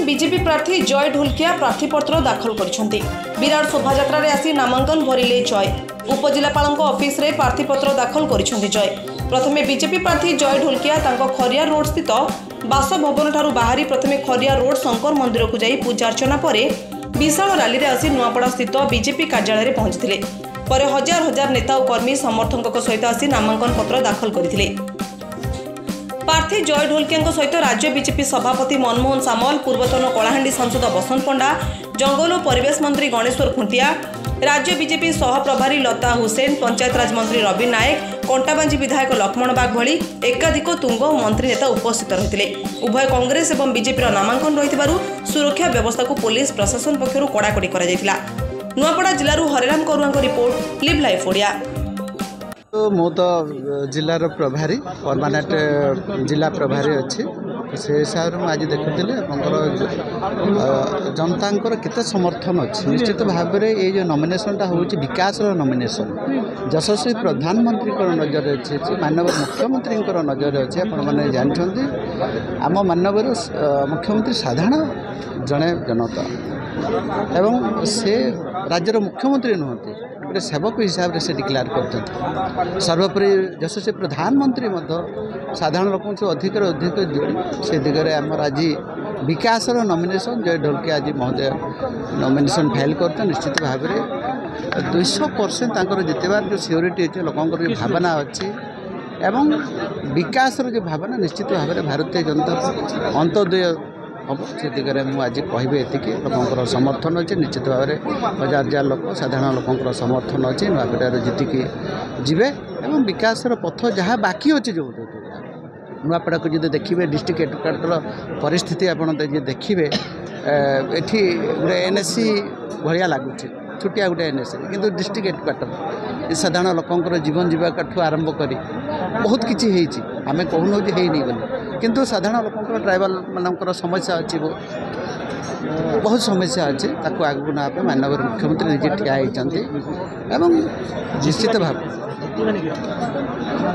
BJP प्रार्थी जय ढोलकिया प्रार्थीपत्र दाखल कर विराट शोभायात्रा आसी नामांकन भरिले जय। उपजिलापाल ऑफिस रे प्रार्थीपत्र दाखल कर जय। प्रथमे बीजेपी प्रार्थी जय ढोलकिया खरिया रोड स्थित बासभवन ठारू बाहरी प्रथमे खरिया रोड शंकर मंदिर को जाई पूजा अर्चना पर विशाल रैली रे आसी नुआपड़ा स्थित बीजेपी कार्यालय पहुंचते हजार हजार नेता और कर्मी समर्थकों सहित आसी नामांकन पत्र दाखल करथिले। प्रार्थी जय ढोलकिया सहित राज्य बीजेपी सभापति मनमोहन सामल, पूर्वतन कलाहांडी सांसद बसंत पंडा, जंगल और परिवेश मंत्री गणेश्वर खुंटिया, राज्य बीजेपी सहप्रभारी लता हुसैन, पंचायतराज मंत्री रवि नायक, कंटाबांजी विधायक लक्ष्मण बाग भली एकाधिक तुंग और मंत्री नेता उपस्थित रही। उभय कांग्रेस और बीजेपी नामांकन रही सुरक्षा व्यवस्था को पुलिस प्रशासन पक्षर कड़ाकड़ी कर नुआपड़ा जिलूर हरिराम करुआ रिपोर्ट लिव लाइफ ओडिया। तो मु तो जिलार प्रभारी परमानेंट जिला प्रभारी अच्छी से हिसाब से आज देखुली जनता केते समर्थन अच्छी। निश्चित भाव में ये जो नॉमिनेशनटा हूँ विकास नॉमिनेशन यशस्वी प्रधानमंत्री नजर अच्छे, माननीय मुख्यमंत्री नजर अच्छे। आपने जानते आम माननीय मुख्यमंत्री साधारण जड़े जनता एवं से राज्यर मुख्यमंत्री नुहति गोटे सेवक हिसाब से डिक्लेयर कर सर्वोपरि यशस्वी प्रधानमंत्री साधारण लोक अधिक अधिक से दिगरे आमर आज विकास नॉमिनेशन जय ढोलकिया आज महोदय नॉमिनेशन फाइल कर निश्चित भाव में 200% जितबार जो सिक्योरिटी अच्छे लोकंर भावना अच्छी एवं विकास जो भावना निश्चित भाव में भारतीय जनता अंत्योदय हम से दिगरे मुझे आज कहे ये लोकर समर्थन अच्छे। निश्चित भाव में हजार हजार लोक साधारण लोकर समर्थन अच्छे नुआपड़ा जीतिकी जीवे एवं विकास पथ जहाँ बाकी अच्छे जो नुआपड़ा को जो देखिए डिस्ट्रिक्ट हेडक्वार्टर परिस्थिति आप देखिए एठी गोटे एनएससी भाया लगुच छुटिया गोटे एनएससी किंतु डिस्ट्रिक्ट हेडक्वार्टर साधारण लोकर जीवन जीविका ठू आरंभ कर बहुत किसी आम कहून बोली किंतु साधारण लोक ट्राइबल मानकर समस्या अच्छी बहुत समस्या अच्छी आगू ना माननीय मुख्यमंत्री निजे ठिया होती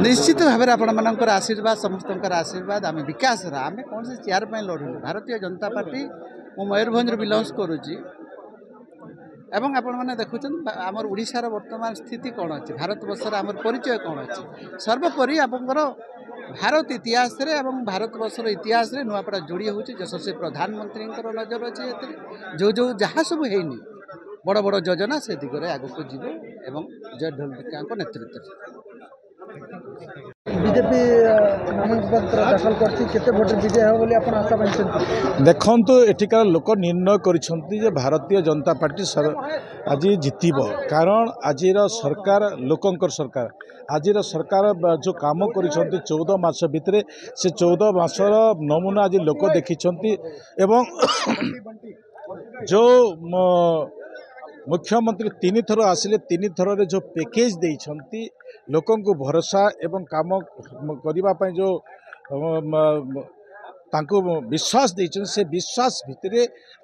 निश्चित भाव में आपण मानकर आशीर्वाद समस्त आशीर्वाद आम विकास आम कौन से चेयर पर लड़ू भारतीय जनता पार्टी मु मयूरभंज बिलंग्स करुच्ची एवं आपण मैंने देखुं आमर ओडिशार वर्तमान स्थिति कौन अच्छी भारत वर्षर आमर परिचय कौन अच्छी सर्वोपरि आपंकर भारत इतिहास रे एवं भारत वर्षर इतिहास रे नुआपड़ा जोड़ी हूँ यशस्वी प्रधानमंत्री नजर अच्छे जो जहाँ सब है बड़ बड़ योजना से दिगरे आगक जीव एवं जय ढोलकिया नेतृत्व बीजेपी नामांकन दाखल कर विजय हो बोली आपण आशा पाइछन। देखंतु एठिकार लोक निर्णय करिसंती जे भारतीय जनता पार्टी आज जितब कारण आजिर सरकार लोकंकर सरकार आजिर सरकार जो काम करिसंती 14 मास भितर से 14 मासर नमूना आज लोक देखिछंती एवं जो मुख्यमंत्री 3 थर आसिले 3 थर रे जो पैकेज देइछंती लोकों को भरोसा एवं काम करने जो तांको विश्वास देइछन से विश्वास भितर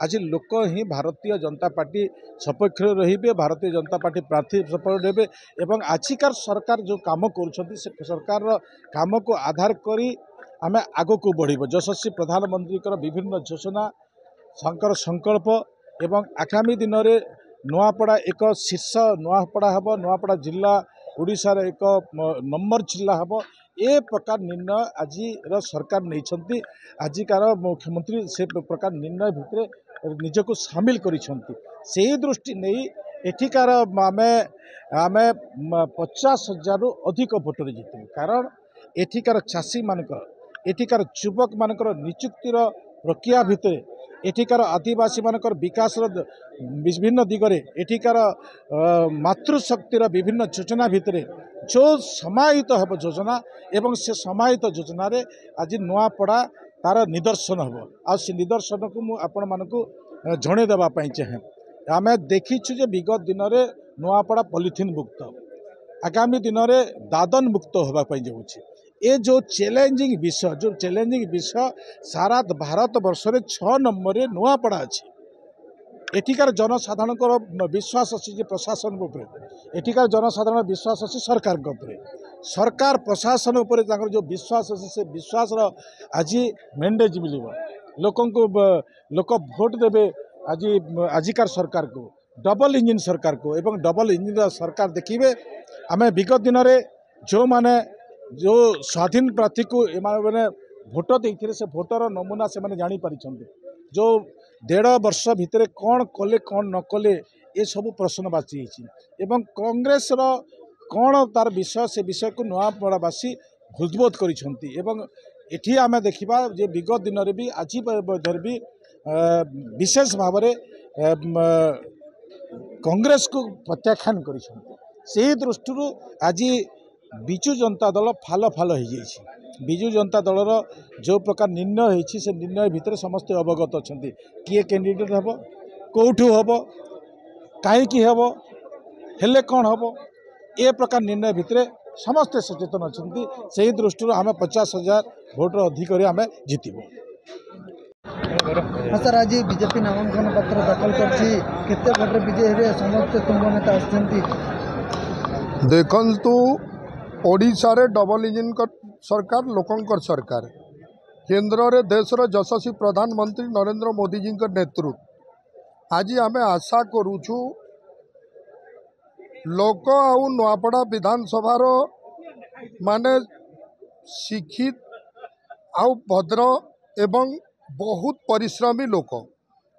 आज लोक ही भारतीय जनता पार्टी सपक्ष रहिबे भारतीय जनता पार्टी प्रार्थी सपक्ष रहिबे एवं आजिकार सरकार जो काम करुछंती से सरकार काम को आधार करी आमे आगो को बढ़िबो। यशस्वी प्रधानमंत्री विभिन्न योजना शंकर संकल्प एवं आगामी दिन में नुआपड़ा एक शीर्ष नुआपड़ा हम नुआपड़ा जिला ओडिशार एक नंबर जिला हम ए प्रकार निर्णय आज सरकार नहीं आजिकार मुख्यमंत्री से प्रकार निर्णय भितर निजक सामिल करी दृष्टि नहीं एठिकार आमे 50,000 रु अधिक भोटर जीतु कारण एठिकार चाषी मानकर एठिकार युवक मानकर नियुक्तिर प्रक्रिया भितर एठिकार आदिवासी मानकर विकास विभिन्न दिगरे एठिकार मातृशक्तिर विभिन्न योजना भितर जो समाहित हम योजना एवं से समाहित योजना रे आज नुआपड़ा तार निदर्शन हम आ निदर्शन को आपण मानकु जणे देबा पई चाहे आमे देखिछु जे विगत दिन रे नुआपड़ा पॉलिथिन मुक्त आगामी दिन रे दादन मुक्त होबा पई जाउछि। ये जो चैलेंजिंग विषय सारा भारत वर्ष में 6 नंबर नुआपड़ा अच्छे एठिकार जनसाधारण विश्वास अच्छी प्रशासन उपर एठिकार जनसाधारण विश्वास अच्छी सरकार सरकार प्रशासन उपर जो विश्वास अच्छे से विश्वास आज मेंडेज मिल लोक भोट देवे आज आजिकार सरकार को डबल इंजिन सरकार को एवं डबल इंजिन सरकार देखिए आम विगत दिन में जो माने जो स्वाधीन प्रार्थी को मैंने भोट देते से भोटर नमूना से मैंने जानीपारी जो 1.5 वर्ष भितर कौन कले कौन न कले ये सब प्रश्नवाची एवं कांग्रेस कौन तार विषय से विषय को नुआपड़ावासी हृदबोध करी आम देखा जे विगत दिन में भी आज भी विशेष भाव कांग्रेस को प्रत्याख्यान कर दृष्टि आज विजु जनता दल फाल फाल हो जाइए विजु जनता दलर जो प्रकार निर्णय होती से निर्णय भितर समस्त अवगत अच्छा किए कैंडिडेट हम कौटू हम कहीं हम हेले कौन हम ए प्रकार निर्णय भितर समस्ते सचेतन अच्छा से दृष्टि आम 50,000 भोटर अधिक आम जीतबू। हाँ सर आज बीजेपी नामांकन पत्र दाखल करते भोटे विजय हे समस्ते तुंग नेता आसती देखु ओडिशा रे डबल इंजिन सरकार लोकंकर सरकार केंद्र रे देशर यशस्वी प्रधानमंत्री नरेंद्र मोदी जी नेतृत्व आज आम आशा करुचु लोक आउ नुआपड़ा विधानसभार माने शिक्षित आउ भद्र एवं बहुत परिश्रमी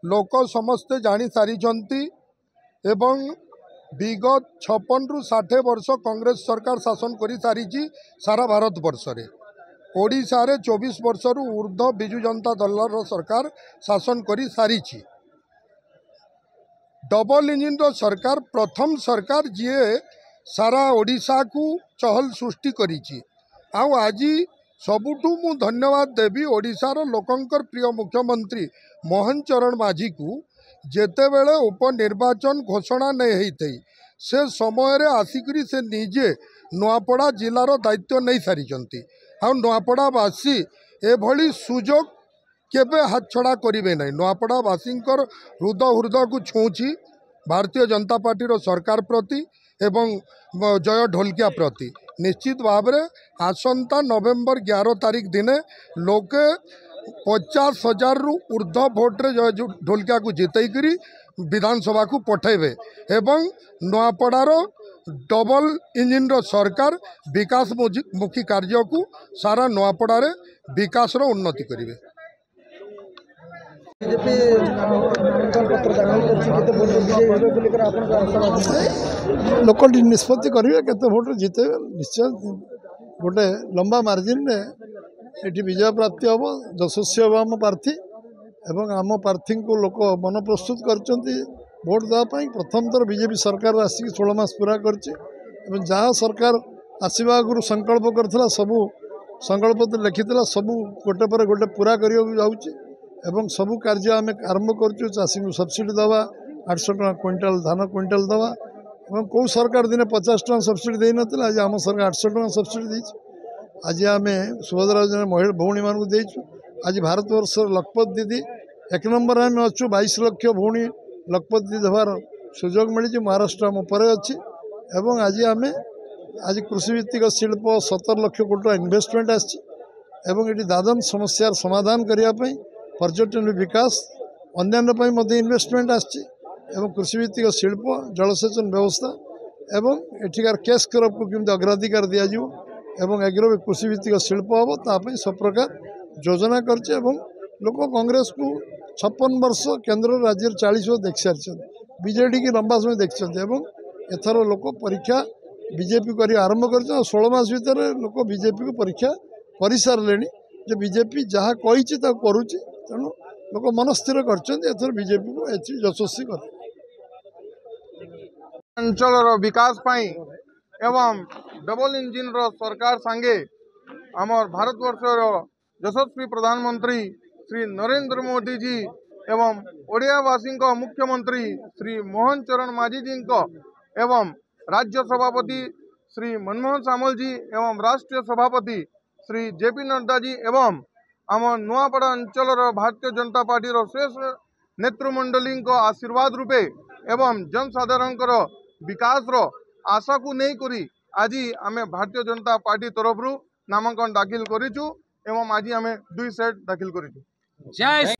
लोक समस्ते जानी सारी एवं विगत 56 रु 60 वर्ष कांग्रेस सरकार शासन कर सारी सारा भारत वर्ष रे ओडिशा रे 24 वर्ष रु ऊर्ध्व विजु जनता दल सरकार शासन कर सारी डबल इंजिन रो सरकार प्रथम सरकार जी सारा ओडिशा को चहल सृष्टि करिछि आउ आज सबुठू मु धन्यवाद देवी ओडिशार लोकंकर प्रिय मुख्यमंत्री मोहन चरण माझी को जेतेबेले उपनिर्वाचन घोषणा नहीं होते से समय आसिकरी से निजे नुआपड़ा जिलार दायित्व नहीं सारी आ नुआपड़ावासी एभली सुजोग केबे हाथ छड़ा करेंगे ना नुआपड़ावासी हृदय को छुँची भारतीय जनता पार्टी सरकार प्रति एवं जय ढोलकिया प्रति निश्चित भाव में आसंता नवेम्बर 11 तारीख दिने लोके 50,000 रु ऊर्ध्व भोट्रे जय ढोलकिया को जितैकरी विधानसभा को पठेबे एवं नुआपड़ार डबल इंजिन सरकार विकासमुखी कार्य को सारा नुआपड़ा विकास उन्नति करेंगे। बीजेपी नामांकन पत्र दाखल करते भोटे विजय हे बोलिकर आपन आशा लोक निष्पत्ति करेंगे केते भोट जीते निश्चय गोटे लंबा मार्जिन रे ये विजय प्राप्ति हम यशस्वी हम आम प्रार्थी एवं आम प्रार्थी को लोक मन प्रस्तुत कर भोट देवाई प्रथम थर बीजेपी सरकार आसिक 16 मास पूरा कर जहाँ सरकार आसवा आगु संकल्प करथिला सबू संकल्प लिखिथिला सबू गोटे पर गोटे पूरा करियो जाउची एवं सबू कार्य आम आरंभ करुँ चाषी को सब्सिडी दवा 800 टका क्विंटाल धान क्विंटाल दवा एवं कौ सरकार दिने 50 टका सब्सिडी दे नथिला आज आम सरकार 800 टका सब्सिडी देछि आज आम सुभद्रा योजना महिला भौणी मानक देचु आज भारतवर्ष लखपत दीदी 1 नंबर आम अच्छु 22 लाख भौणी लखपत दीदी देवार सुजोग मिली महाराष्ट्र आम पर अच्छी एवं आज आम आज कृषिभित्तिक शिल्प 17 लाख कोटी इन्वेस्टमेंट आसी दादन समस्यार समाधान करने पर्यटन विकास अन्य इन्वेस्टमेंट आसी कृषिभित्तिक शिल्प जलसेचन व्यवस्था एवं एठिकार केस क्रप को केमती अग्राधिकार दिज्व एवं एग्रो कृषिभित्तिक शिल्प हम ताप सब प्रकार योजना कर लोक कांग्रेस को 56 वर्ष केंद्र राज्य 40 वर्ष देख सारी बीजेडी की लंबा समय देखते एथर लोक परीक्षा बीजेपी कर आरंभ कर 16 मास भितर लोक बीजेपी को परीक्षा कर सारे जो बीजेपी जहाँ कही करुच्ची तेणु लोक मन स्थिर कर बीजेपी को यशस्वी कर अंचल विकास पाई एवं डबल इंजिन सरकार सांगे आमर भारतवर्षर यशस्वी प्रधानमंत्री श्री नरेंद्र मोदी जी एवं ओडियावासी मुख्यमंत्री श्री मोहन चरण माझी जी एवं राज्य सभापति श्री मनमोहन सामल जी एवं राष्ट्रीय सभापति श्री जेपी नड्डा जी एवं आम नुआपड़ा अंचल भारतीय जनता पार्टी शेष नेतृमंडली आशीर्वाद रूपे एवं जनसाधारण विकास आशा को नहीं करी आज आम भारतीय जनता पार्टी तरफ नामांकन दाखिल करूँ एवं आज आम 2 सेट दाखिल करूँ। जय